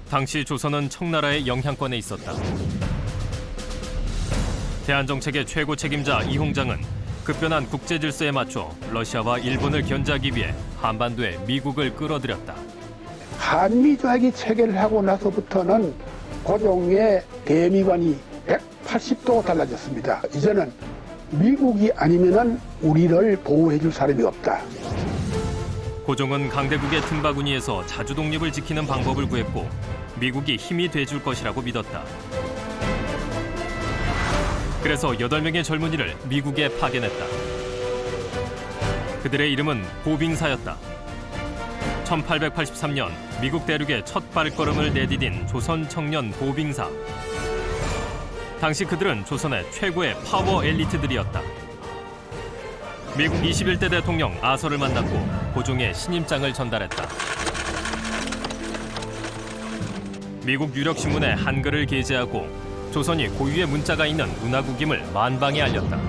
당시 조선은 청나라의 영향권에 있었다. 대한정책의 최고 책임자 이홍장은 급변한 국제 질서에 맞춰 러시아와 일본을 견제하기 위해 한반도에 미국을 끌어들였다. 한미조약이 체결을 하고 나서부터는 고종의 대미관이 180도 달라졌습니다. 이제는 미국이 아니면은 우리를 보호해줄 사람이 없다. 고종은 강대국의 틈바구니에서 자주 독립을 지키는 방법을 구했고 미국이 힘이 돼줄 것이라고 믿었다. 그래서 8명의 젊은이를 미국에 파견했다. 그들의 이름은 보빙사였다. 1883년 미국 대륙의 첫 발걸음을 내디딘 조선 청년 보빙사. 당시 그들은 조선의 최고의 파워 엘리트들이었다. 미국 21대 대통령 아서를 만났고 고종의 신임장을 전달했다. 미국 유력신문에 한글을 게재하고 조선이 고유의 문자가 있는 운하국임을 만방에 알렸다.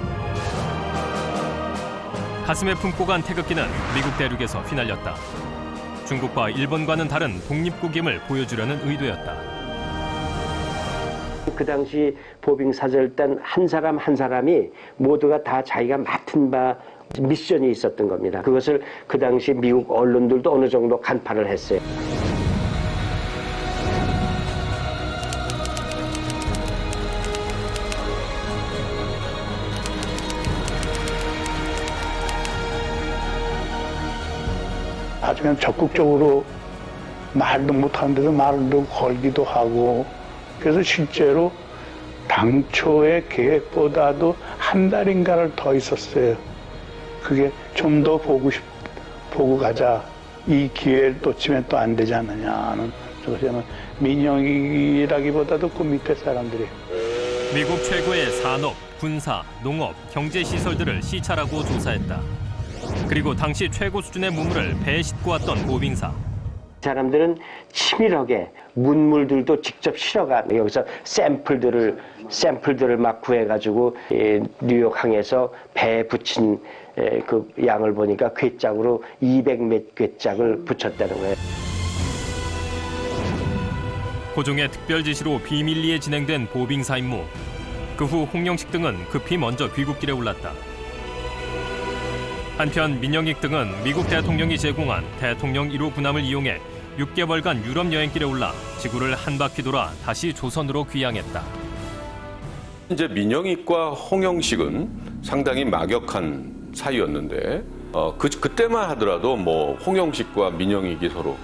가슴에 품고 간 태극기는 미국 대륙에서 휘날렸다. 중국과 일본과는 다른 독립국임을 보여주려는 의도였다. 그 당시 보빙사절 땐 한 사람 한 사람이 모두가 다 자기가 맡은 바 미션이 있었던 겁니다. 그것을 그 당시 미국 언론들도 어느 정도 간파를 했어요. 아주 그냥 적극적으로 말도 못하는데도 말도 걸기도 하고, 그래서 실제로 당초의 계획보다도 한 달인가를 더 있었어요. 그게 좀 더 보고 가자. 이 기회를 놓치면 또 안 되지 않느냐는, 그래서 민영이라기보다도 그 밑에 사람들이. 미국 최고의 산업, 군사, 농업, 경제 시설들을 시찰하고 조사했다. 그리고 당시 최고 수준의 문물을 배에 싣고 왔던 보빙사. 사람들은 치밀하게 문물들도 직접 실어가 여기서 샘플들을 막 구해가지고 뉴욕항에서 배에 붙인 그 양을 보니까 궤짝으로 200몇 궤짝을 붙였다는 거예요. 고종의 특별 지시로 비밀리에 진행된 보빙사 임무. 그 후 홍영식 등은 급히 먼저 귀국길에 올랐다. 한편 민영익 등은 미국 대통령이 제공한 대통령 1호 군함을 이용해 6개월간 유럽 여행길에 올라 지구를 한 바퀴 돌아 다시 조선으로 귀향했다. 이제 민영익과 홍영식은 상당히 막역한 사이였는데 그때만 하더라도 뭐 홍영식과 민영익이 서로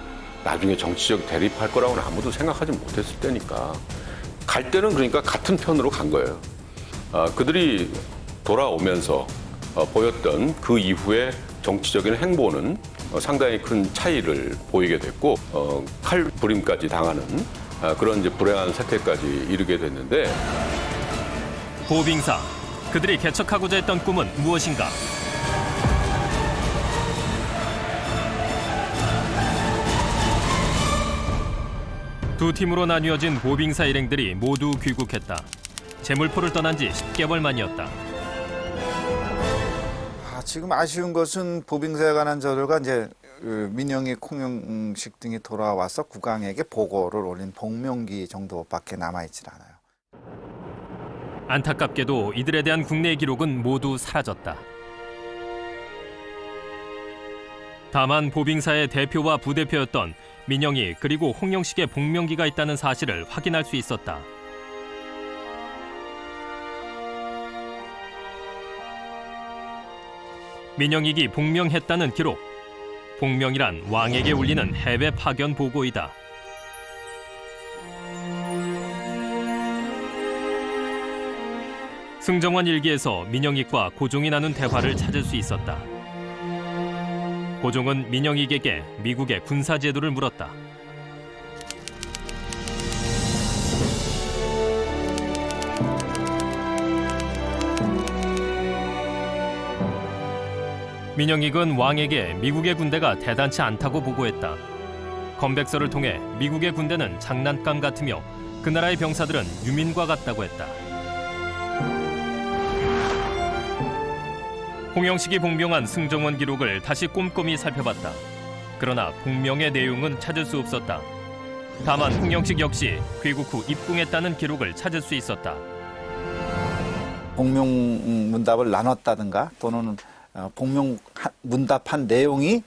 나중에 정치적 대립할 거라고는 아무도 생각하지 못했을 때니까 갈 때는 그러니까 같은 편으로 간 거예요. 그들이 돌아오면서 보였던 그 이후의 정치적인 행보는 상당히 큰 차이를 보이게 됐고 칼부림까지 당하는 그런 이제 불행한 사태까지 이르게 됐는데 보빙사, 그들이 개척하고자 했던 꿈은 무엇인가? 두 팀으로 나뉘어진 보빙사 일행들이 모두 귀국했다. 제물포를 떠난 지 10개월 만이었다. 지금 아쉬운 것은 보빙사에 관한 자료가 이제 민영익, 홍영식 등이 돌아와서 국왕에게 보고를 올린 복명기 정도밖에 남아있질 않아요. 안타깝게도 이들에 대한 국내 기록은 모두 사라졌다. 다만 보빙사의 대표와 부대표였던 민영익 그리고 홍영식의 복명기가 있다는 사실을 확인할 수 있었다. 민영익이 복명했다는 기록. 복명이란 왕에게 울리는 해외 파견 보고이다. 승정원 일기에서 민영익과 고종이 나눈 대화를 찾을 수 있었다. 고종은 민영익에게 미국의 군사 제도를 물었다. 민영익은 왕에게 미국의 군대가 대단치 않다고 보고했다. 건백서를 통해 미국의 군대는 장난감 같으며 그 나라의 병사들은 유민과 같다고 했다. 홍영식이 복명한 승정원 기록을 다시 꼼꼼히 살펴봤다. 그러나 복명의 내용은 찾을 수 없었다. 다만 홍영식 역시 귀국 후 입궁했다는 기록을 찾을 수 있었다. 복명 문답을 나눴다든가 또는 복명 문답한 내용이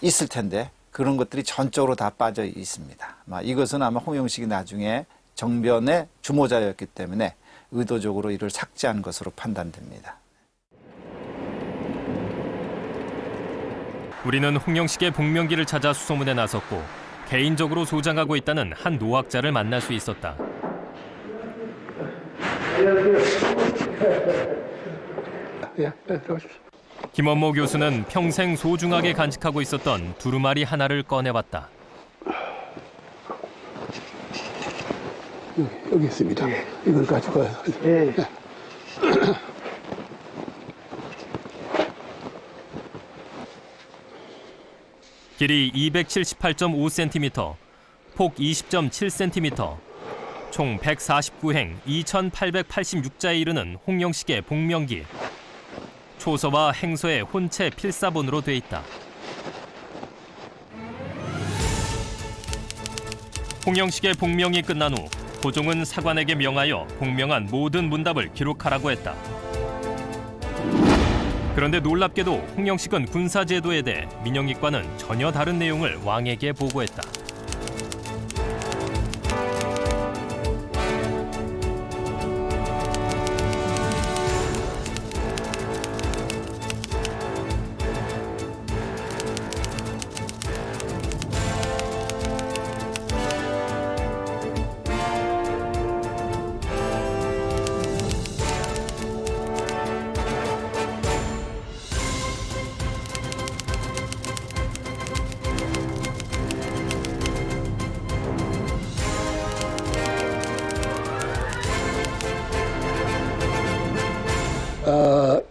있을 텐데 그런 것들이 전적으로 다 빠져 있습니다. 이것은 아마 홍영식이 나중에 정변의 주모자였기 때문에 의도적으로 이를 삭제한 것으로 판단됩니다. 우리는 홍영식의 복명기를 찾아 수소문에 나섰고 개인적으로 소장하고 있다는 한 노학자를 만날 수 있었다. 김원모 교수는 평생 소중하게 간직하고 있었던 두루마리 하나를 꺼내봤다. 여기 있습니다. 이걸 가지고 가요. 길이 278.5cm, 폭 20.7cm, 총 149행 2,886자에 이르는 홍영식의 복명기. 초서와 행서의 혼체 필사본으로 돼 있다. 홍영식의 복명이 끝난 후 고종은 사관에게 명하여 복명한 모든 문답을 기록하라고 했다. 그런데 놀랍게도 홍영식은 군사제도에 대해 민영익과는 전혀 다른 내용을 왕에게 보고했다.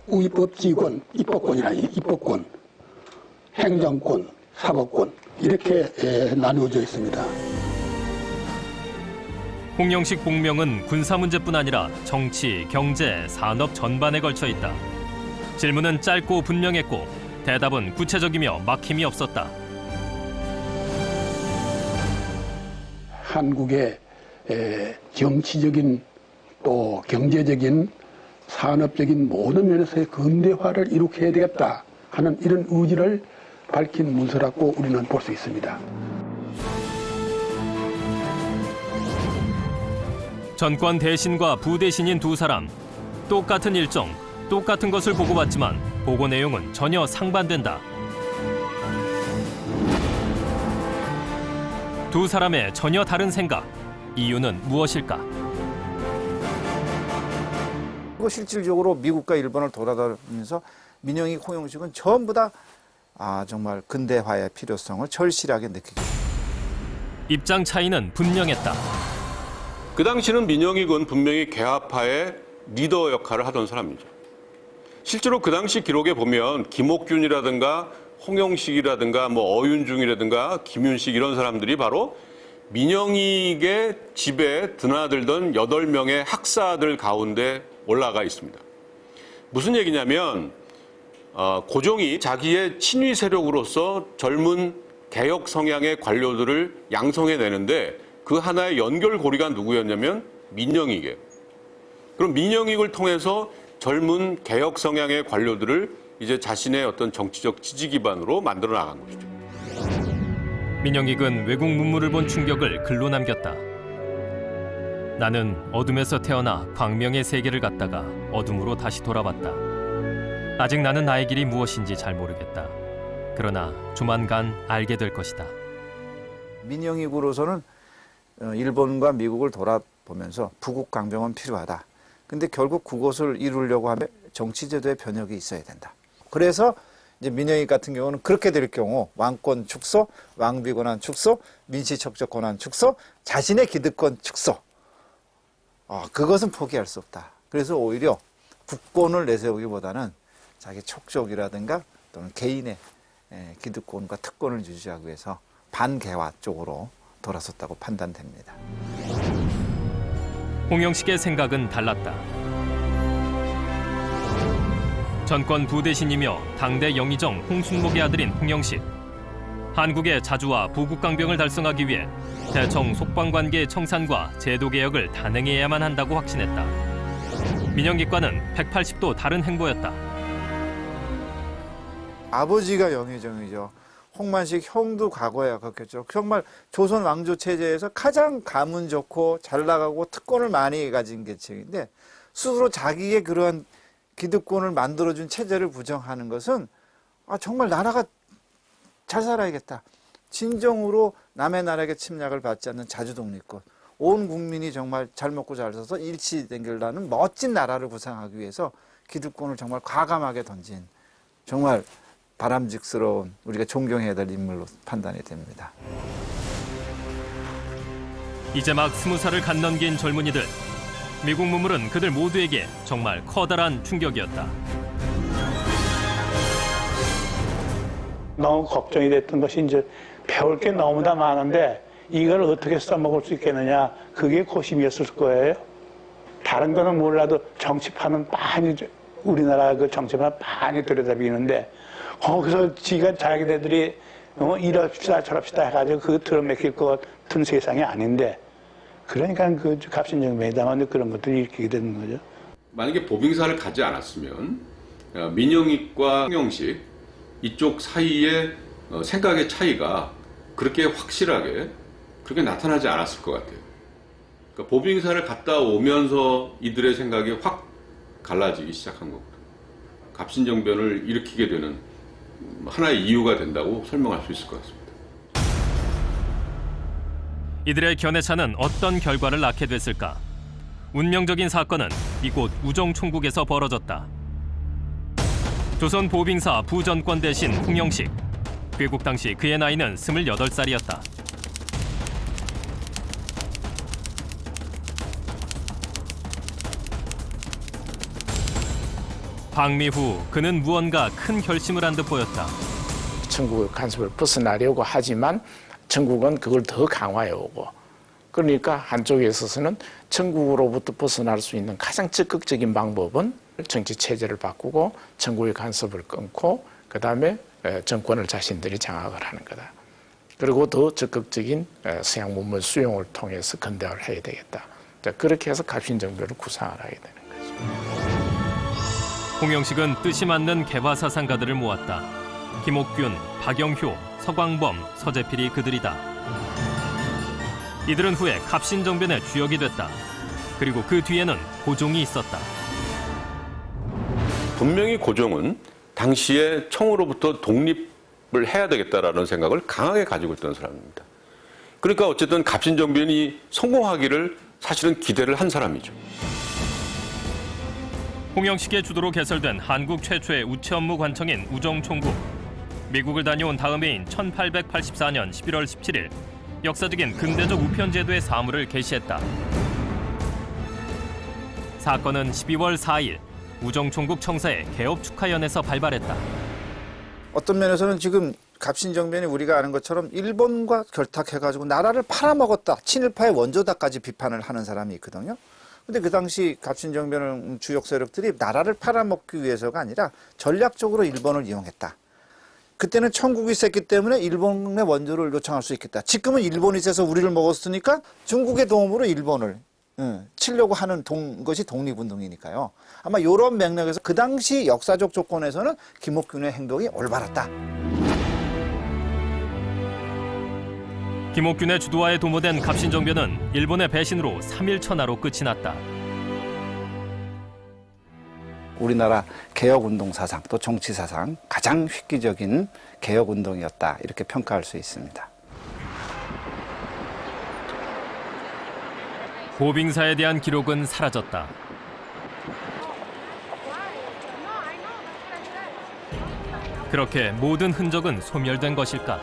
우위법지권, 입법권이나 입법권, 행정권, 사법권 이렇게 나누어져 있습니다. 홍영식 복명은 군사 문제뿐 아니라 정치, 경제, 산업 전반에 걸쳐 있다. 질문은 짧고 분명했고 대답은 구체적이며 막힘이 없었다. 한국의 정치적인 또 경제적인 산업적인 모든 면에서의 근대화를 이룩해야 되겠다 하는 이런 의지를 밝힌 문서라고 우리는 볼 수 있습니다. 전권 대신과 부대신인 두 사람, 똑같은 일정, 똑같은 것을 보고받지만 보고 내용은 전혀 상반된다. 두 사람의 전혀 다른 생각, 이유는 무엇일까? 실질적으로 미국과 일본을 돌아다니면서 민영익, 홍영식은 전부 다 정말 근대화의 필요성을 절실하게 느끼게 됩니다. 입장 차이는 분명했다. 그 당시는 민영익은 분명히 개화파의 리더 역할을 하던 사람이죠. 실제로 그 당시 기록에 보면 김옥균이라든가 홍영식이라든가 어윤중이라든가 김윤식 이런 사람들이 바로 민영익의 집에 드나들던 8명의 학사들 가운데 올라가 있습니다. 무슨 얘기냐면 고종이 자기의 친위 세력으로서 젊은 개혁 성향의 관료들을 양성해내는데 그 하나의 연결고리가 누구였냐면 민영익이에요. 그럼 민영익을 통해서 젊은 개혁 성향의 관료들을 이제 자신의 어떤 정치적 지지 기반으로 만들어 나간 것이죠. 민영익은 외국 문물을 본 충격을 글로 남겼다. 나는 어둠에서 태어나 광명의 세계를 갔다가 어둠으로 다시 돌아왔다. 아직 나는 나의 길이 무엇인지 잘 모르겠다. 그러나 조만간 알게 될 것이다. 민영익으로서는 일본과 미국을 돌아보면서 부국 강병은 필요하다. 근데 결국 그것을 이루려고 하면 정치제도의 변혁이 있어야 된다. 그래서 이제 민영익 같은 경우는 그렇게 될 경우 왕권 축소, 왕비 권한 축소, 민시 척적 권한 축소, 자신의 기득권 축소. 그것은 포기할 수 없다. 그래서 오히려 국권을 내세우기보다는 자기 척족이라든가 또는 개인의 기득권과 특권을 유지하기 위해서 반개화 쪽으로 돌아섰다고 판단됩니다. 홍영식의 생각은 달랐다. 전권 부대신이며 당대 영의정 홍순목의 아들인 홍영식. 한국의 자주와 부국강병을 달성하기 위해 대청 속방관계의 청산과 제도 개혁을 단행해야만 한다고 확신했다. 민영기과는 180도 다른 행보였다. 아버지가 영의정이죠. 홍만식 형도 과거에 그렇겠죠. 정말 조선 왕조 체제에서 가장 가문 좋고 잘 나가고 특권을 많이 가진 계층인데 스스로 자기의 그러한 기득권을 만들어준 체제를 부정하는 것은 정말 나라가 잘 살아야겠다. 진정으로 남의 나라에게 침략을 받지 않는 자주독립권. 온 국민이 정말 잘 먹고 잘 살아서 일치된결라는 멋진 나라를 구상하기 위해서 기득권을 정말 과감하게 던진 정말 바람직스러운 우리가 존경해야 될 인물로 판단이 됩니다. 이제 막 20살을 갓 넘긴 젊은이들. 미국 문물은 그들 모두에게 정말 커다란 충격이었다. 너무 걱정이 됐던 것이 이제 배울 게 너무나 많은데 이걸 어떻게 써먹을 수 있겠느냐, 그게 고심이었을 거예요. 다른 거는 몰라도 정치판은 많이, 우리나라 그 정치판 많이 들여다비는데 거기서 지가 자기네들이 이럽시다 저럽시다 해가지고 그거 들어먹힐 것 같은 세상이 아닌데, 그러니까 그 갑신정변에다가 그런 것들이 일으키게 되는 거죠. 만약에 보빙사를 가지 않았으면 민영익과 홍영식 이쪽 사이의 생각의 차이가 그렇게 확실하게 그렇게 나타나지 않았을 것 같아요. 그러니까 보빙사를 갔다 오면서 이들의 생각이 확 갈라지기 시작한 겁니다. 갑신정변을 일으키게 되는 하나의 이유가 된다고 설명할 수 있을 것 같습니다. 이들의 견해차는 어떤 결과를 낳게 됐을까? 운명적인 사건은 이곳 우정총국에서 벌어졌다. 조선 보빙사 부전권 대신 홍영식. 귀국 당시 그의 나이는 28살이었다. 방미 후 그는 무언가 큰 결심을 한 듯 보였다. 청국의 간섭을 벗어나려고 하지만 청국은 그걸 더 강화해오고, 그러니까 한쪽에 있어서는 청국으로부터 벗어날 수 있는 가장 적극적인 방법은 정치 체제를 바꾸고 청국의 간섭을 끊고 그다음에 정권을 자신들이 장악을 하는 거다. 그리고 더 적극적인 서양 문물 수용을 통해서 근대화를 해야 되겠다. 그렇게 해서 갑신정변을 구상을 하게 되는 거죠. 홍영식은 뜻이 맞는 개화 사상가들을 모았다. 김옥균, 박영효, 서광범, 서재필이 그들이다. 이들은 후에 갑신정변의 주역이 됐다. 그리고 그 뒤에는 고종이 있었다. 분명히 고종은 당시에 청으로부터 독립을 해야 되겠다라는 생각을 강하게 가지고 있던 사람입니다. 그러니까 어쨌든 갑신정변이 성공하기를 사실은 기대를 한 사람이죠. 홍영식의 주도로 개설된 한국 최초의 우체 업무 관청인 우정총국. 미국을 다녀온 다음해인 1884년 11월 17일 역사적인 근대적 우편제도의 사무를 개시했다. 사건은 12월 4일 우정총국 청사의 개업축하연에서 발발했다. 어떤 면에서는 지금 갑신정변이 우리가 아는 것처럼 일본과 결탁해가지고 나라를 팔아먹었다, 친일파의 원조다까지 비판을 하는 사람이 있거든요. 근데 그 당시 갑신정변을 주역 세력들이 나라를 팔아먹기 위해서가 아니라 전략적으로 일본을 이용했다. 그때는 청국이 셌기 때문에 일본의 원조를 요청할 수 있겠다. 지금은 일본이 세서 우리를 먹었으니까 중국의 도움으로 일본을 치려고 하는 것이 독립운동이니까요. 아마 이런 맥락에서 그 당시 역사적 조건에서는 김옥균의 행동이 올바랐다. 김옥균의 주도하에 도모된 갑신정변은 일본의 배신으로 3일 천하로 끝이 났다. 우리나라 개혁운동 사상 또 정치 사상 가장 획기적인 개혁운동이었다, 이렇게 평가할 수 있습니다. 보빙사에 대한 기록은 사라졌다. 그렇게 모든 흔적은 소멸된 것일까?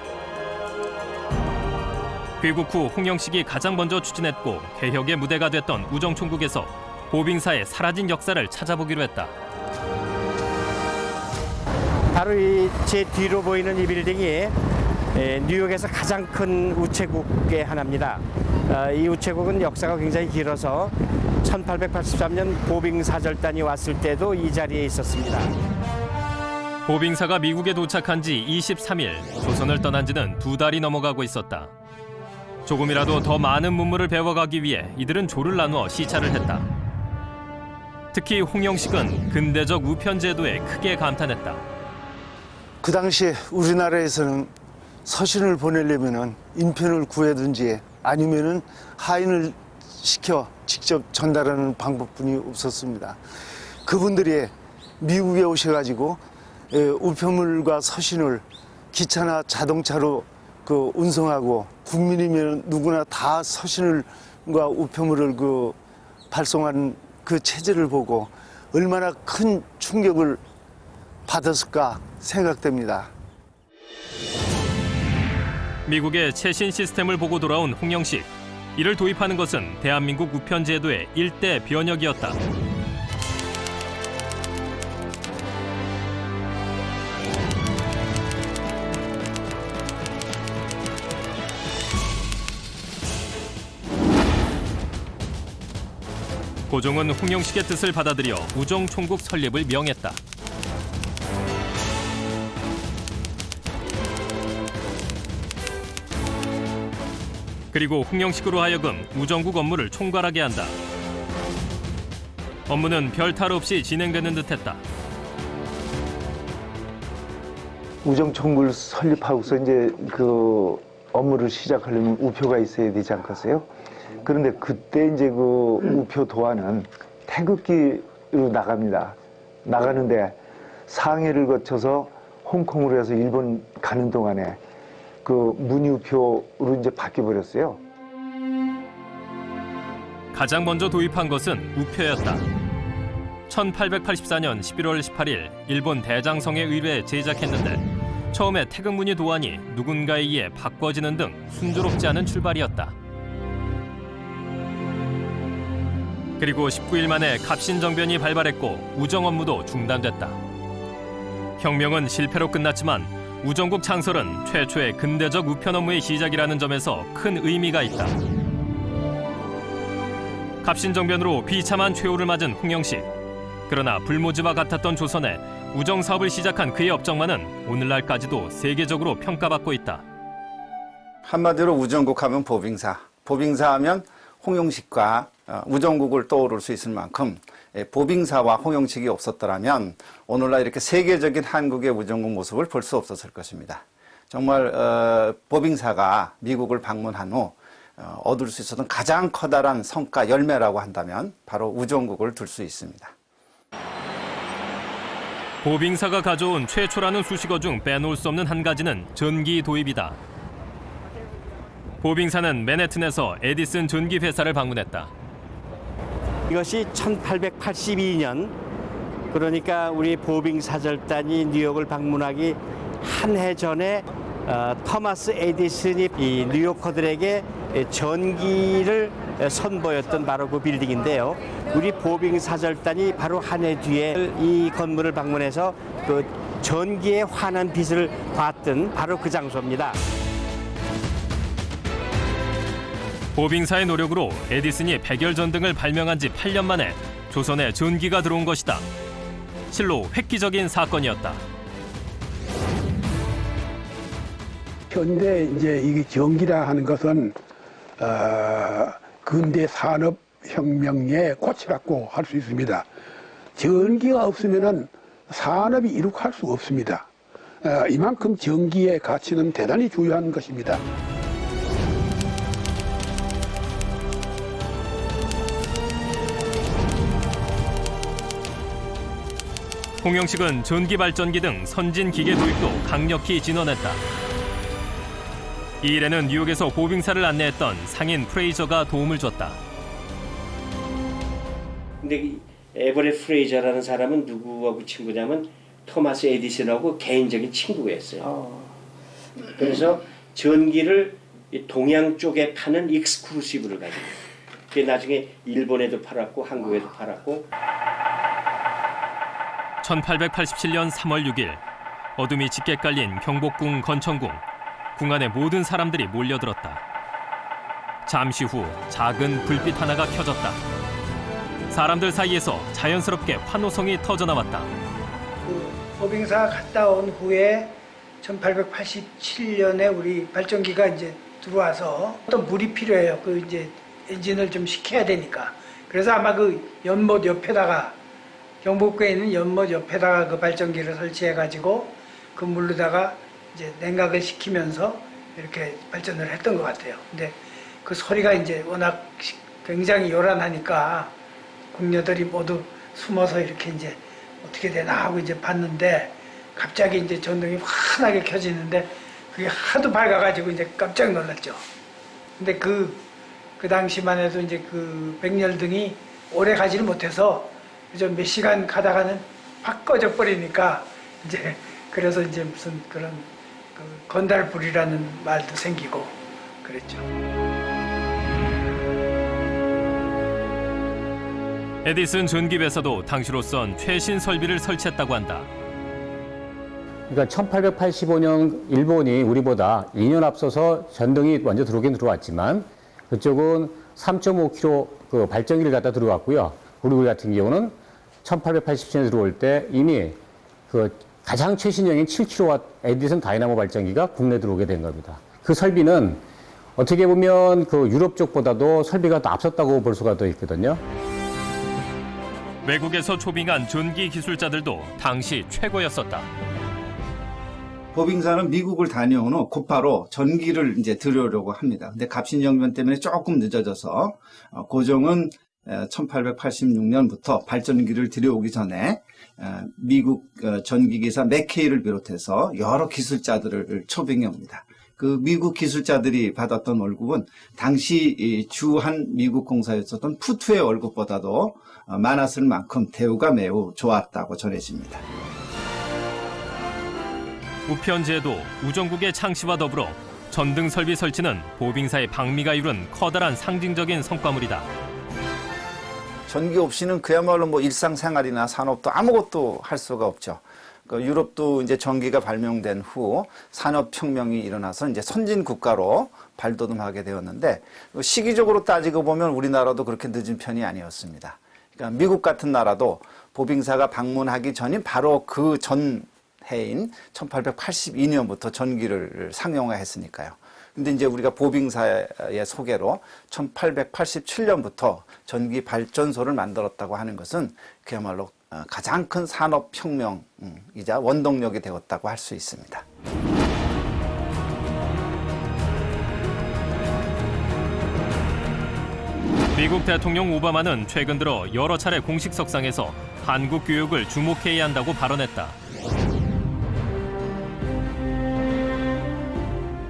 귀국 후 홍영식이 가장 먼저 추진했고 개혁의 무대가 됐던 우정총국에서 보빙사의 사라진 역사를 찾아보기로 했다. 바로 제 뒤로 보이는 이 빌딩이 뉴욕에서 가장 큰 우체국의 하나입니다. 이 우체국은 역사가 굉장히 길어서 1883년 보빙사절단이 왔을 때도 이 자리에 있었습니다. 보빙사가 미국에 도착한 지 23일, 조선을 떠난 지는 2달이 넘어가고 있었다. 조금이라도 더 많은 문물을 배워가기 위해 이들은 조를 나누어 시찰을 했다. 특히 홍영식은 근대적 우편 제도에 크게 감탄했다. 그 당시에 우리나라에서는 서신을 보내려면은 인편을 구해든지 아니면은 하인을 시켜 직접 전달하는 방법뿐이 없었습니다. 그분들이 미국에 오셔가지고 우편물과 서신을 기차나 자동차로 운송하고 국민이면 누구나 다 서신과 우편물을 발송하는 그 체제를 보고 얼마나 큰 충격을 받았을까 생각됩니다. 미국의 최신 시스템을 보고 돌아온 홍영식. 이를 도입하는 것은 대한민국 우편 제도의 일대 변혁이었다. 고종은 홍영식의 뜻을 받아들여 우정총국 설립을 명했다. 그리고 홍영식으로 하여금 우정국 업무를 총괄하게 한다. 업무는 별탈 없이 진행되는 듯했다. 우정총국을 설립하고서 이제 업무를 시작하려면 우표가 있어야 되지 않겠어요? 그런데 그때 이제 우표 도안은 태극기로 나갑니다. 나가는데 상해를 거쳐서 홍콩으로 해서 일본 가는 동안에 문의우표로 이제 바뀌어버렸어요. 가장 먼저 도입한 것은 우표였다. 1884년 11월 18일 일본 대장성의 의뢰에 제작했는데 처음에 태극무늬 도안이 누군가에 의해 바꿔지는 등 순조롭지 않은 출발이었다. 그리고 19일 만에 갑신정변이 발발했고 우정 업무도 중단됐다. 혁명은 실패로 끝났지만 우정국 창설은 최초의 근대적 우편 업무의 시작이라는 점에서 큰 의미가 있다. 갑신정변으로 비참한 최후를 맞은 홍영식. 그러나 불모지와 같았던 조선에 우정 사업을 시작한 그의 업적만은 오늘날까지도 세계적으로 평가받고 있다. 한마디로 우정국 하면 보빙사, 보빙사 하면 홍영식과 우정국을 떠오를 수 있을 만큼 보빙사와 홍영식이 없었더라면 오늘날 이렇게 세계적인 한국의 우정국 모습을 볼 수 없었을 것입니다. 정말 보빙사가 미국을 방문한 후 얻을 수 있었던 가장 커다란 성과 열매라고 한다면 바로 우정국을 들 수 있습니다. 보빙사가 가져온 최초라는 수식어 중 빼놓을 수 없는 한 가지는 전기 도입이다. 보빙사는 맨해튼에서 에디슨 전기 회사를 방문했다. 이것이 1882년, 그러니까 우리 보빙 사절단이 뉴욕을 방문하기 한 해 전에 토마스 에디슨이 이 뉴요커들에게 전기를 선보였던 바로 그 빌딩인데요. 우리 보빙 사절단이 바로 한 해 뒤에 이 건물을 방문해서 그 전기에 환한 빛을 봤던 바로 그 장소입니다. 보빙사의 노력으로 에디슨이 백열전등을 발명한 지 8년 만에 조선에 전기가 들어온 것이다. 실로 획기적인 사건이었다. 현대 이제 이 전기라 하는 것은 근대 산업 혁명의 꽃이라고 할 수 있습니다. 전기가 없으면은 산업이 이룩할 수 없습니다. 이만큼 전기의 가치는 대단히 중요한 것입니다. 홍영식은 전기발전기 등 선진 기계 도입도 강력히 진언했다. 이 일에는 뉴욕에서 보빙사를 안내했던 상인 프레이저가 도움을 줬다. 근데 에버렛 프레이저라는 사람은 누구하고 친구냐면 토마스 에디슨하고 개인적인 친구였어요. 그래서 전기를 동양 쪽에 파는 익스클루시브를 가지고 그게 나중에 일본에도 팔았고 한국에도 팔았고. 1887년 3월 6일 어둠이 짙게 깔린 경복궁 건천궁. 궁 안에 모든 사람들이 몰려들었다. 잠시 후 작은 불빛 하나가 켜졌다. 사람들 사이에서 자연스럽게 환호성이 터져나왔다. 보빙사 갔다 온 후에 1887년에 우리 발전기가 이제 들어와서 또 물이 필요해요. 그 이제 엔진을 좀 식혀야 되니까. 그래서 아마 그 연못 옆에다가 경복궁에 있는 연못 옆에다가 그 발전기를 설치해가지고 그 물로다가 이제 냉각을 시키면서 이렇게 발전을 했던 것 같아요. 근데 그 소리가 이제 워낙 굉장히 요란하니까 궁녀들이 모두 숨어서 이렇게 이제 어떻게 되나 하고 이제 봤는데 갑자기 이제 전등이 환하게 켜지는데 그게 하도 밝아가지고 이제 깜짝 놀랐죠. 근데 그 당시만 해도 이제 그 백열등이 오래 가지를 못해서 그저 몇 시간 가다가는 확 꺼져 버리니까 이제 그래서 이제 무슨 그런 그 건달불이라는 말도 생기고 그랬죠. 에디슨 전기회사도 당시로선 최신 설비를 설치했다고 한다. 그러니까 1885년 일본이 우리보다 2년 앞서서 전등이 먼저 들어오긴 들어왔지만 그쪽은 3.5km 그 발전기를 갖다 들어왔고요. 우리 같은 경우는 1887년에 들어올 때 이미 그 가장 최신형인 7kW 에디슨 다이나모 발전기가 국내에 들어오게 된 겁니다. 그 설비는 어떻게 보면 그 유럽 쪽보다도 설비가 더 앞섰다고 볼 수가 있거든요. 외국에서 초빙한 전기 기술자들도 당시 최고였었다. 보빙사는 미국을 다녀온 후 곧바로 전기를 이제 들여오려고 합니다. 근데 갑신정변 때문에 조금 늦어져서 고종은 1886년부터 발전기를 들여오기 전에 미국 전기기사 맥케이를 비롯해서 여러 기술자들을 초빙해 옵니다. 그 미국 기술자들이 받았던 월급은 당시 주한 미국 공사였었던 푸트의 월급보다도 많았을 만큼 대우가 매우 좋았다고 전해집니다. 우편제도, 우정국의 창시와 더불어 전등 설비 설치는 보빙사의 방미가 이룬 커다란 상징적인 성과물이다. 전기 없이는 그야말로 뭐 일상생활이나 산업도 아무것도 할 수가 없죠. 그 유럽도 이제 전기가 발명된 후 산업혁명이 일어나서 이제 선진 국가로 발돋움하게 되었는데 시기적으로 따지고 보면 우리나라도 그렇게 늦은 편이 아니었습니다. 그러니까 미국 같은 나라도 보빙사가 방문하기 전인 바로 그 전해인 1882년부터 전기를 상용화했으니까요. 근데 이제 우리가 보빙사의 소개로 1887년부터 전기 발전소를 만들었다고 하는 것은 그야말로 가장 큰 산업혁명이자 원동력이 되었다고 할 수 있습니다. 미국 대통령 오바마는 최근 들어 여러 차례 공식 석상에서 한국 교육을 주목해야 한다고 발언했다.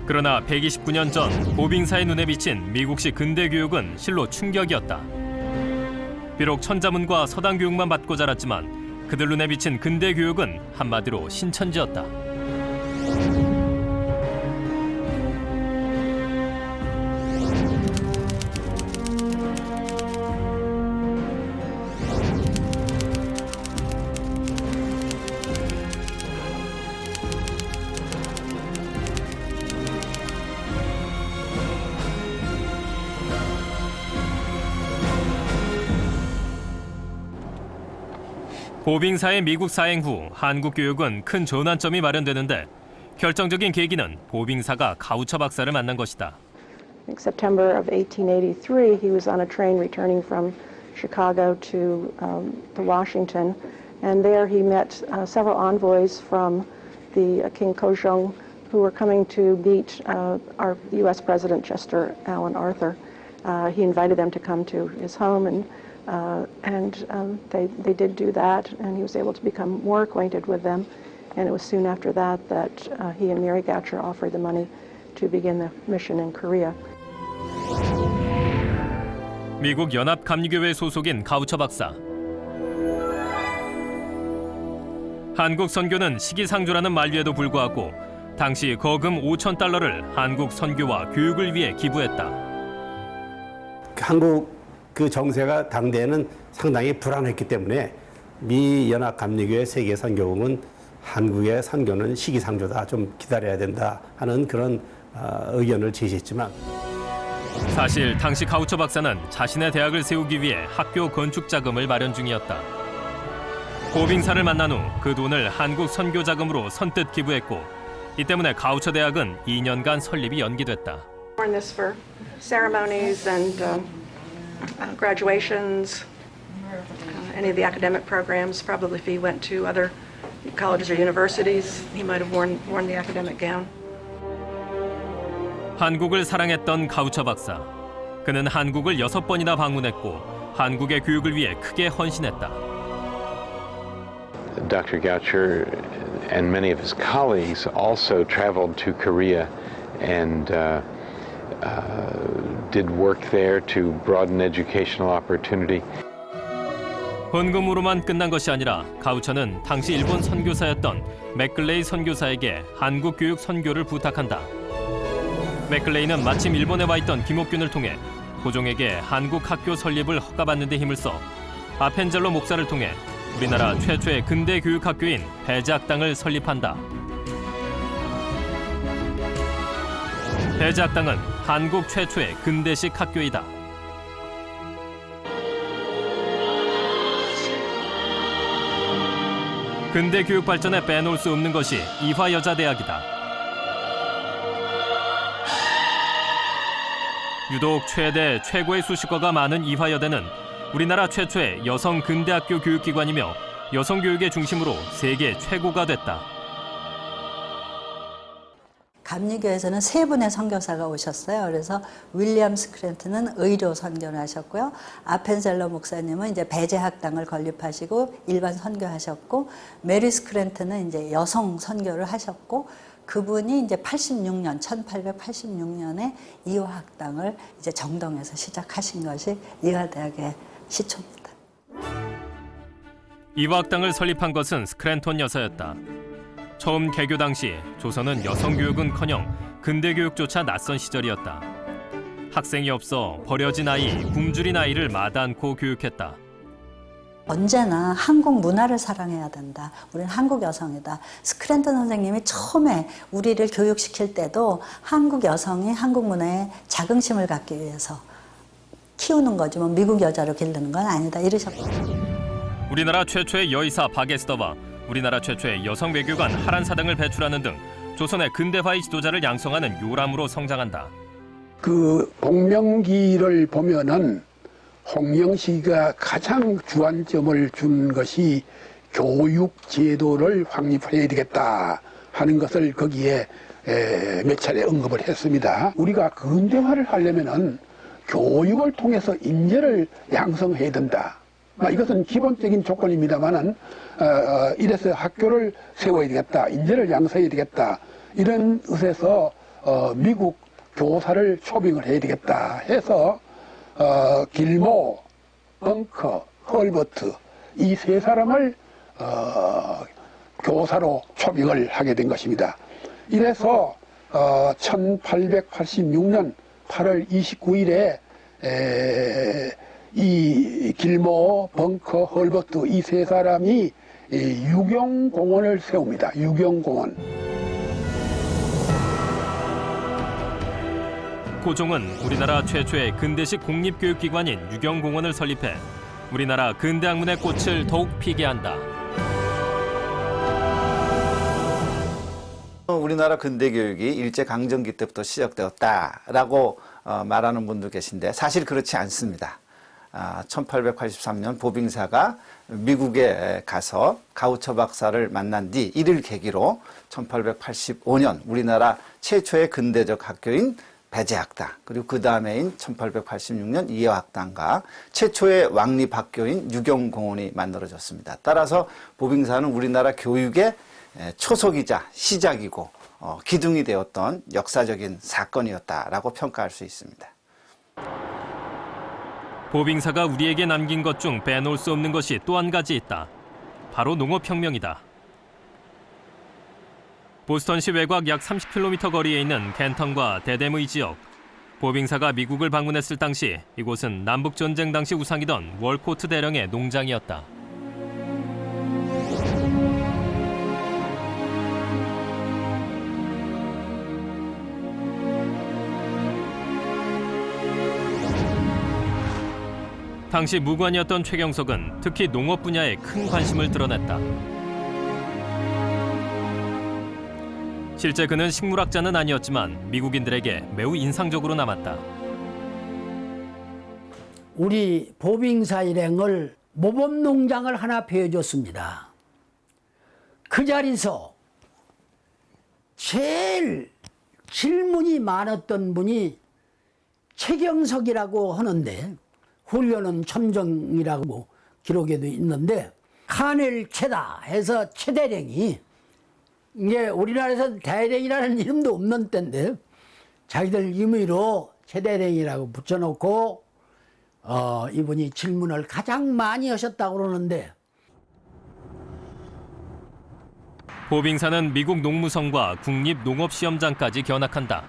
그러나 129년 전 보빙사의 눈에 비친 미국식 근대 교육은 실로 충격이었다. 비록 천자문과 서당 교육만 받고 자랐지만 그들 눈에 비친 근대 교육은 한마디로 신천지였다. 보빙사의 미국 사행 후 한국 교육은 큰 전환점이 마련되는데 결정적인 계기는 보빙사가 가우처 박사를 만난 것이다. In September of 1883, he was on a train returning from Chicago to Washington, and there he met several envoys from the King Kojong who were coming to meet our U.S. President Chester Alan Arthur. He invited them to come to his home, and they did do that, and he was able to become more acquainted with them. And it was soon after that that he and Mary Gatcher offered the money to begin the mission in Korea. 미국 연합감리교회 소속인 가우처 박사. 한국 선교는 시기상조라는 만류에도 불구하고 당시 거금 5,000달러를 한국 선교와 교육을 위해 기부했다. 한국 그 정세가 당대에는 상당히 불안했기 때문에 미 연합감리교회 세계선교공은 한국의 선교는 시기상조다, 좀 기다려야 된다 하는 그런 의견을 제시했지만 사실 당시 가우처 박사는 자신의 대학을 세우기 위해 학교 건축 자금을 마련 중이었다. 보빙사를 만난 후 그 돈을 한국 선교 자금으로 선뜻 기부했고 이 때문에 가우처 대학은 2년간 설립이 연기됐다. In worn this for ceremonies and graduations, any of the academic programs. Probably if he went to other colleges or universities, he might have worn the academic gown. 한국을 사랑했던 가우처 박사. 그는 한국을 6번이나 방문했고 한국의 교육을 위해 크게 헌신했다. Dr. Goucher and many of his colleagues also traveled to Korea and did work there to broaden educational opportunity. 헌금으로만 끝난 것이 아니라 가우처는 당시 일본 선교사였던 맥글레이 선교사에게 한국 교육 선교를 부탁한다. 맥글레이는 마침 일본에 와 있던 김옥균을 통해 고종에게 한국 학교 설립을 허가받는 데 힘을 써 아펜젤로 목사를 통해 우리나라 최초의 근대 교육 학교인 배제학당을 설립한다. 배제학당은 한국 최초의 근대식 학교이다. 근대 교육 발전에 빼놓을 수 없는 것이 이화여자대학이다. 유독 최고의 수식어가 많은 이화여대는 우리나라 최초의 여성 근대학교 교육기관이며 여성교육의 중심으로 세계 최고가 됐다. 감리교에서는 3분의 선교사가 오셨어요. 그래서 윌리엄 스크랜트는 의료 선교를 하셨고요. 아펜셀러 목사님은 이제 배제학당을 건립하시고 일반 선교하셨고, 메리 스크랜트는 이제 여성 선교를 하셨고, 그분이 이제 1886년에 이화학당을 이제 정동에서 시작하신 것이 이화대학의 시초입니다. 이화학당을 설립한 것은 스크랜톤 여사였다. 처음 개교 당시 조선은 여성교육은커녕 근대교육조차 낯선 시절이었다. 학생이 없어 버려진 아이, 굶주린 아이를 마다 않고 교육했다. 언제나 한국 문화를 사랑해야 된다. 우리는 한국 여성이다. 스크랜턴 선생님이 처음에 우리를 교육시킬 때도 한국 여성이 한국 문화에 자긍심을 갖기 위해서 키우는 거지 뭐 미국 여자로 기르는 건 아니다 이러셨거든요. 우리나라 최초의 여의사 박에스더와 우리나라 최초의 여성 외교관 하란사당을 배출하는 등 조선의 근대화의 지도자를 양성하는 요람으로 성장한다. 그 복명기를 보면은 홍영시가 가장 주안점을 준 것이 교육 제도를 확립해야 되겠다 하는 것을 거기에 몇 차례 언급을 했습니다. 우리가 근대화를 하려면은 교육을 통해서 인재를 양성해야 된다. 이것은 기본적인 조건입니다만은 이래서 학교를 세워야 되겠다, 인재를 양성해야 되겠다 이런 뜻에서 미국 교사를 초빙을 해야 되겠다 해서 길모, 벙커, 헐버트 이 3사람을 교사로 초빙을 하게 된 것입니다. 이래서 1886년 8월 29일에 이 길모, 벙커, 헐버트 이 3사람이 유경공원을 세웁니다. 유경공원. 고종은 우리나라 최초의 근대식 공립교육기관인 유경공원을 설립해 우리나라 근대학문의 꽃을 더욱 피게 한다. 우리나라 근대교육이 일제강점기 때부터 시작되었다라고 말하는 분도 계신데 사실 그렇지 않습니다. 1883년 보빙사가 미국에 가서 가우처 박사를 만난 뒤 이를 계기로 1885년 우리나라 최초의 근대적 학교인 배제학당, 그리고 그 다음해인 1886년 이화학당과 최초의 왕립학교인 유경공원이 만들어졌습니다. 따라서 보빙사는 우리나라 교육의 초석이자 시작이고 기둥이 되었던 역사적인 사건이었다라고 평가할 수 있습니다. 보빙사가 우리에게 남긴 것 중 빼놓을 수 없는 것이 또 한 가지 있다. 바로 농업혁명이다. 보스턴시 외곽 약 30km 거리에 있는 켄턴과 대댐의 지역. 보빙사가 미국을 방문했을 당시 이곳은 남북전쟁 당시 우상이던 월코트 대령의 농장이었다. 당시 무관이었던 최경석은 특히 농업 분야에 큰 관심을 드러냈다. 실제 그는 식물학자는 아니었지만 미국인들에게 매우 인상적으로 남았다. 우리 보빙사 일행을 모범농장을 하나 배워줬습니다. 그 자리에서 제일 질문이 많았던 분이 최경석이라고 하는데 훈련은 첨정이라고 기록에도 있는데 카넬 최다 해서 최대령이 이게 우리나라에서 대령이라는 이름도 없는 때인데 자기들 임의로 최대령이라고 붙여놓고 이분이 질문을 가장 많이 하셨다고 그러는데 보빙사는 미국 농무성과 국립농업시험장까지 견학한다.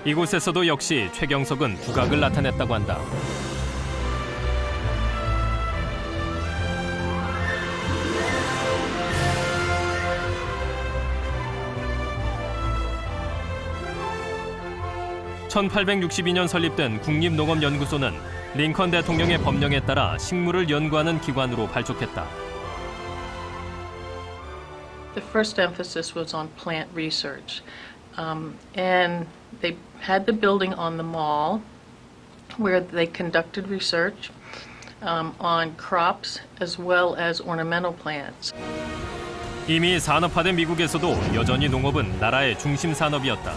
이곳에서도 역시 최경석은 두각을 나타냈다고 한다. (1862년) 설립된 국립농업연구소는 링컨 대통령의 법령에 따라 식물을 연구하는 기관으로 발족했다. The first emphasis was on plant research, and they had the building on the mall where they conducted research on crops as well as ornamental plants. 이미 산업화된 미국에서도 여전히 농업은 나라의 중심 산업이었다.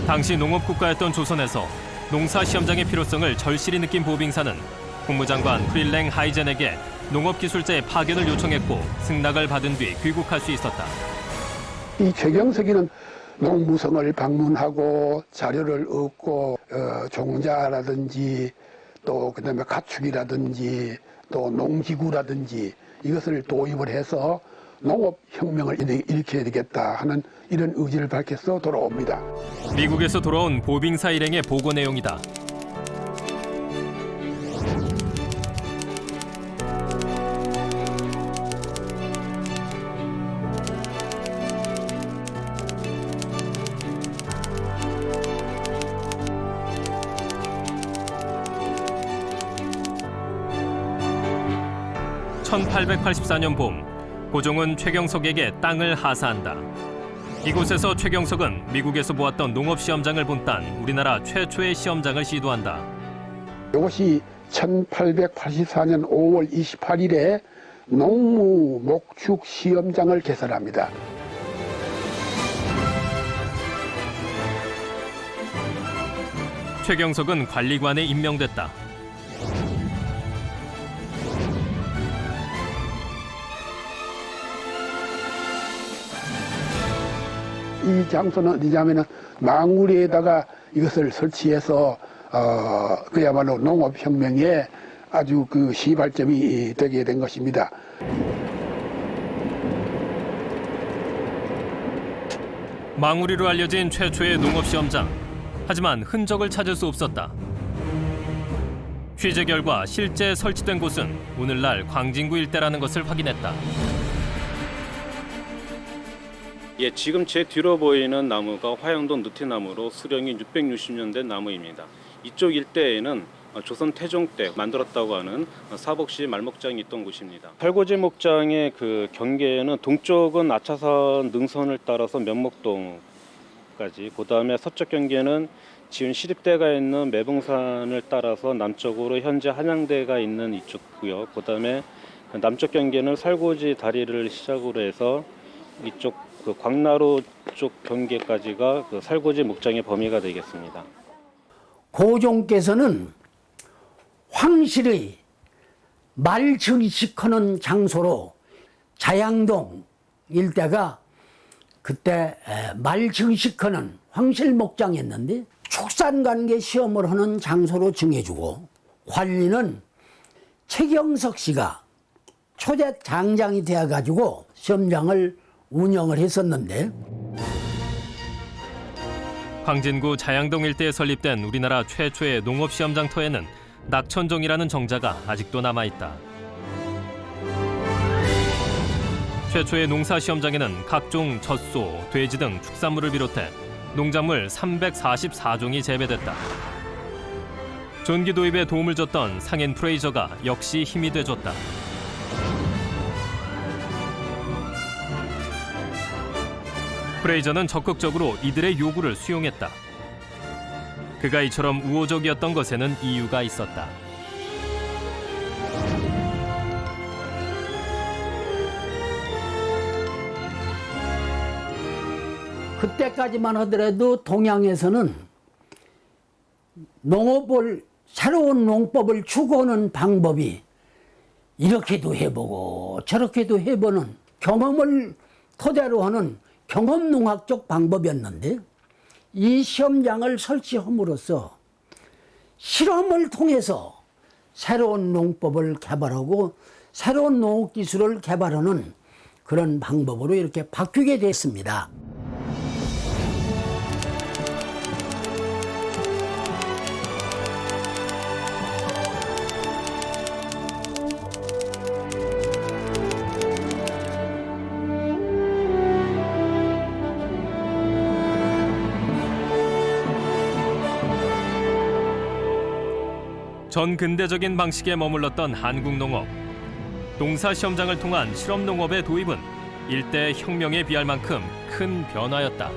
당시 농업국가였던 조선에서 농사시험장의 필요성을 절실히 느낀 보빙사는 국무장관 프릴랭 하이젠에게 농업기술자의 파견을 요청했고 승낙을 받은 뒤 귀국할 수 있었다. 이 최경석이는 농무성을 방문하고 자료를 얻고 종자라든지 또 그다음에 가축이라든지 또 농기구라든지 이것을 도입을 해서 농업혁명을 일으켜야 되겠다 하는 이런 의지를 밝혀서 돌아옵니다. 미국에서 돌아온 보빙사 일행의 보고 내용이다. (1884년) 봄 고종은 최경석에게 땅을 하사한다. 이곳에서 최경석은 미국에서 보았던 농업시험장을 본딴 우리나라 최초의 시험장을 시도한다. 이것이 1884년 5월 28일에 농무목축 시험장을 개설합니다. 최경석은 관리관에 임명됐다. 이 장소는 어디냐면은 망우리에다가 이것을 설치해서 그야말로 농업혁명의 아주 그 시발점이 되게 된 것입니다. 망우리로 알려진 최초의 농업시험장. 하지만 흔적을 찾을 수 없었다. 취재 결과 실제 설치된 곳은 오늘날 광진구 일대라는 것을 확인했다. 예, 지금 제 뒤로 보이는 나무가 화영동 느티나무로 수령이 660년 된 나무입니다. 이쪽 일대에는 조선 태종 때 만들었다고 하는 사복시 말목장이 있던 곳입니다. 살고지 목장의 그 경계에는 동쪽은 아차산 능선을 따라서 면목동까지, 그 다음에 서쪽 경계는 지금 시립대가 있는 매봉산을 따라서 남쪽으로 현재 한양대가 있는 이쪽고요. 그 다음에 남쪽 경계는 살고지 다리를 시작으로 해서 이쪽 그 광나루 쪽 경계까지가 그 살고지 목장의 범위가 되겠습니다. 고종께서는 황실의 말 증식하는 장소로 자양동 일대가 그때 말 증식하는 황실 목장이었는데 축산관계 시험을 하는 장소로 정해주고 관리는 최경석 씨가 초대 장장이 되어가지고 시험장을 운영을 했었는데 광진구 자양동 일대에 설립된 우리나라 최초의 농업시험장터에는 낙천종이라는 정자가 아직도 남아있다. 최초의 농사시험장에는 각종 젖소, 돼지 등 축산물을 비롯해 농작물 344종이 재배됐다. 전기 도입에 도움을 줬던 상인 프레이저가 역시 힘이 돼줬다. 프레이저는 적극적으로 이들의 요구를 수용했다. 그가 이처럼 우호적이었던 것에는 이유가 있었다. 그때까지만 하더라도 동양에서는 새로운 농법을 추구하는 방법이 이렇게도 해보고 저렇게도 해보는 경험을 토대로 하는 경험농학적 방법이었는데, 이 시험장을 설치함으로써 실험을 통해서 새로운 농법을 개발하고 새로운 농업기술을 개발하는 그런 방법으로 이렇게 바뀌게 됐습니다. 전근대적인 방식에 머물렀던 한국 농업. 농사 시험장을 통한 실험 농업의 도입은 일대 혁명에 비할 만큼 큰 변화였다.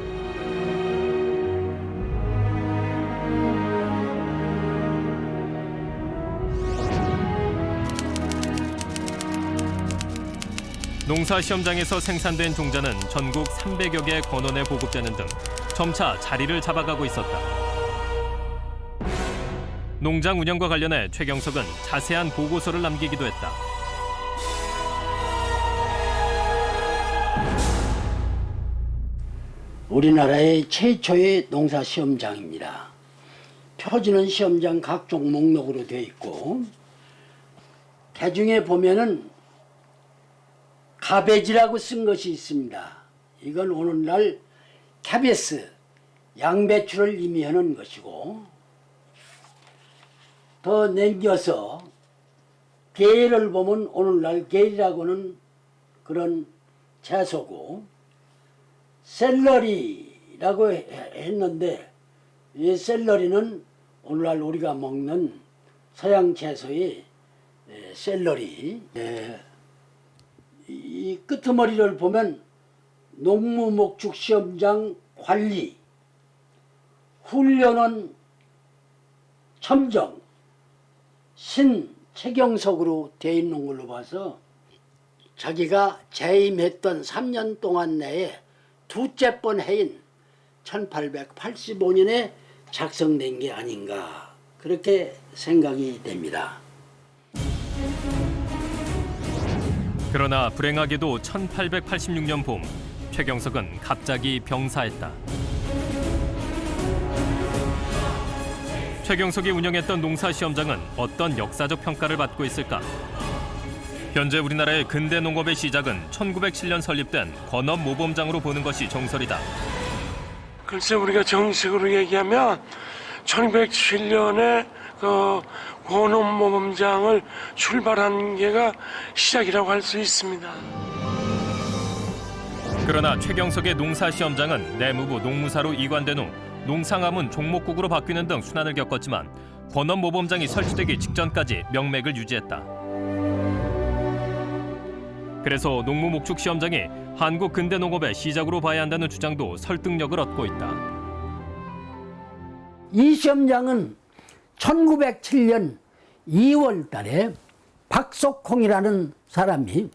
농사 시험장에서 생산된 종자는 전국 300여 개 권원에 보급되는 등 점차 자리를 잡아가고 있었다. 농장 운영과 관련해 최경석은 자세한 보고서를 남기기도 했다. 우리나라의 최초의 농사 시험장입니다. 표지는 시험장 각종 목록으로 되어 있고, 개중에 보면은 가베지라고 쓴 것이 있습니다. 이건 오늘날 캐베스, 양배추를 의미하는 것이고, 더 넘겨서 게를 보면 오늘날 게리라고는 그런 채소고, 샐러리라고 했는데 이 샐러리는 오늘날 우리가 먹는 서양 채소의 샐러리. 이 끄트머리를 보면 농무목축 시험장 관리, 훈련은 첨정, 최경석으로 되어 있는 걸로 봐서 자기가 재임했던 3년 동안 내에 두째 번 해인 1885년에 작성된 게 아닌가, 그렇게 생각이 됩니다. 그러나 불행하게도 1886년 봄, 최경석은 갑자기 병사했다. 최경석이 운영했던 농사 시험장은 어떤 역사적 평가를 받고 있을까? 현재 우리나라의 근대 농업의 시작은 1907년 설립된 권업모범장으로 보는 것이 정설이다. 글쎄, 우리가 정식으로 얘기하면 1907년에 그 권업모범장을 출발한 게가 시작이라고 할 수 있습니다. 그러나 최경석의 농사 시험장은 내무부 농무사로 이관된 후 농상하문 종목국으로 바뀌는 등 순환을 겪었지만 권업모범장이 설치되기 직전까지 명맥을 유지했다. 그래서 농무목축 시험장이 한국 근대 농업의 시작으로 봐야 한다는 주장도 설득력을 얻고 있다. 이 시험장은 1907년 2월 달에 박석홍이라는 사람이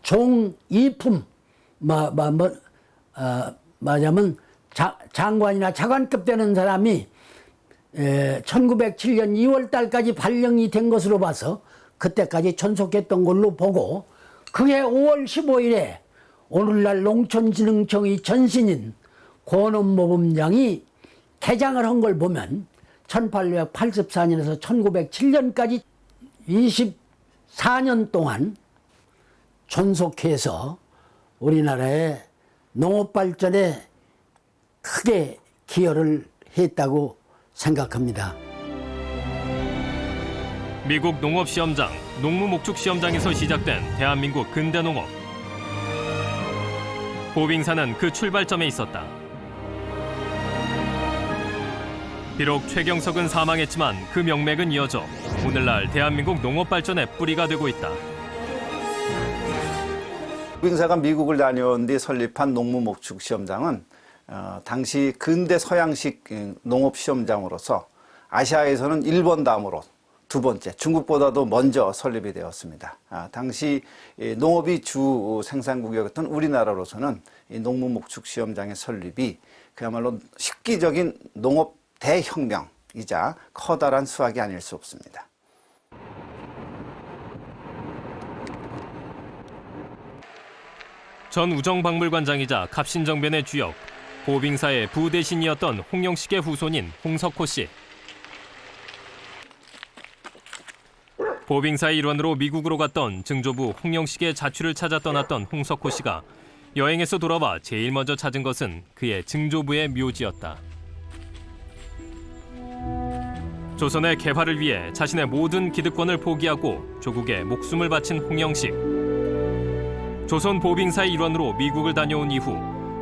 종이품, 말하자면 장관이나 차관급 되는 사람이 1907년 2월 달까지 발령이 된 것으로 봐서 그때까지 존속했던 걸로 보고, 그해 5월 15일에 오늘날 농촌진흥청의 전신인 권업모범장이 개장을 한 걸 보면 1884년에서 1907년까지 24년 동안 존속해서 우리나라의 농업 발전에 크게 기여를 했다고 생각합니다. 미국 농업시험장, 농무목축시험장에서 시작된 대한민국 근대농업. 보빙사는 그 출발점에 있었다. 비록 최경석은 사망했지만 그 명맥은 이어져 오늘날 대한민국 농업 발전의 뿌리가 되고 있다. 보빙사가 미국을 다녀온 뒤 설립한 농무목축시험장은 당시 근대 서양식 농업시험장으로서 아시아에서는 일본 다음으로 두 번째, 중국보다도 먼저 설립이 되었습니다. 당시 농업이 주 생산국이었던 우리나라로서는 이 농무목축시험장의 설립이 그야말로 획기적인 농업 대혁명이자 커다란 수확이 아닐 수 없습니다. 전 우정박물관장이자 갑신정변의 주역, 보빙사의 부대신이었던 홍영식의 후손인 홍석호 씨. 보빙사의 일원으로 미국으로 갔던 증조부 홍영식의 자취를 찾아 떠났던 홍석호 씨가 여행에서 돌아와 제일 먼저 찾은 것은 그의 증조부의 묘지였다. 조선의 개화를 위해 자신의 모든 기득권을 포기하고 조국에 목숨을 바친 홍영식. 조선 보빙사의 일원으로 미국을 다녀온 이후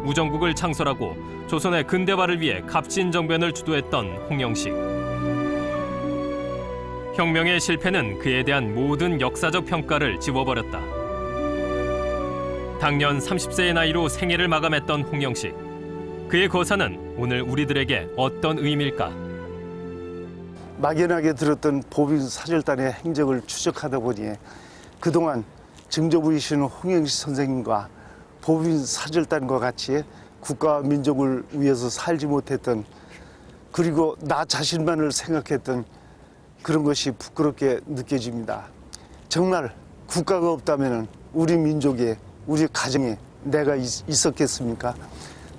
우정국을 창설하고 조선의 근대화를 위해 갑신정변을 주도했던 홍영식. 혁명의 실패는 그에 대한 모든 역사적 평가를 지워버렸다. 당년 30세의 나이로 생애를 마감했던 홍영식. 그의 거사는 오늘 우리들에게 어떤 의미일까? 막연하게 들었던 보빙 사절단의 행적을 추적하다 보니 그동안 증조부이신 홍영식 선생님과 보빙 사절단과 같이 국가와 민족을 위해서 살지 못했던, 그리고 나 자신만을 생각했던 그런 것이 부끄럽게 느껴집니다. 정말 국가가 없다면 우리 민족에, 우리 가정에 내가 있었겠습니까?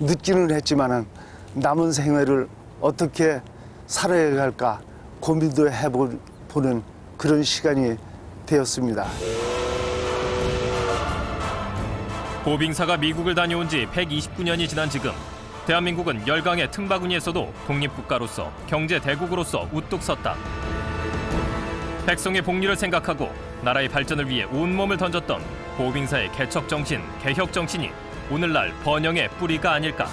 늦기는 했지만은 남은 생애를 어떻게 살아야 할까 고민도 해보는 그런 시간이 되었습니다. 보빙사가 미국을 다녀온 지 129년이 지난 지금 대한민국은 열강의 틈바구니에서도 독립국가로서 경제 대국으로서 우뚝 섰다. 백성의 복리를 생각하고 나라의 발전을 위해 온몸을 던졌던 보빙사의 개척정신, 개혁정신이 오늘날 번영의 뿌리가 아닐까.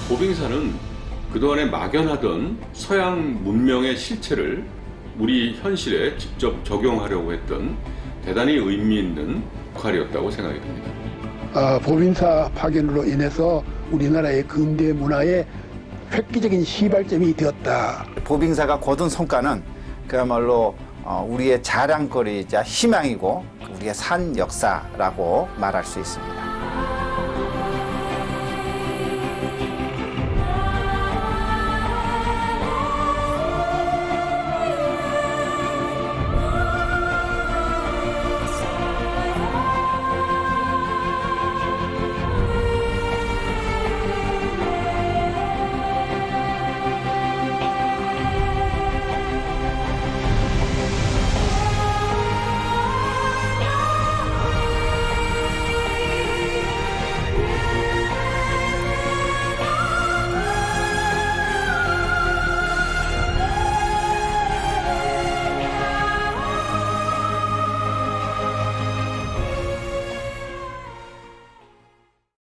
보빙사는 그동안에 막연하던 서양 문명의 실체를 우리 현실에 직접 적용하려고 했던 대단히 의미 있는 역할이었다고 생각이 듭니다. 보빙사 파견으로 인해서 우리나라의 근대 문화의 획기적인 시발점이 되었다. 보빙사가 거둔 성과는 그야말로 우리의 자랑거리이자 희망이고 우리의 산 역사라고 말할 수 있습니다.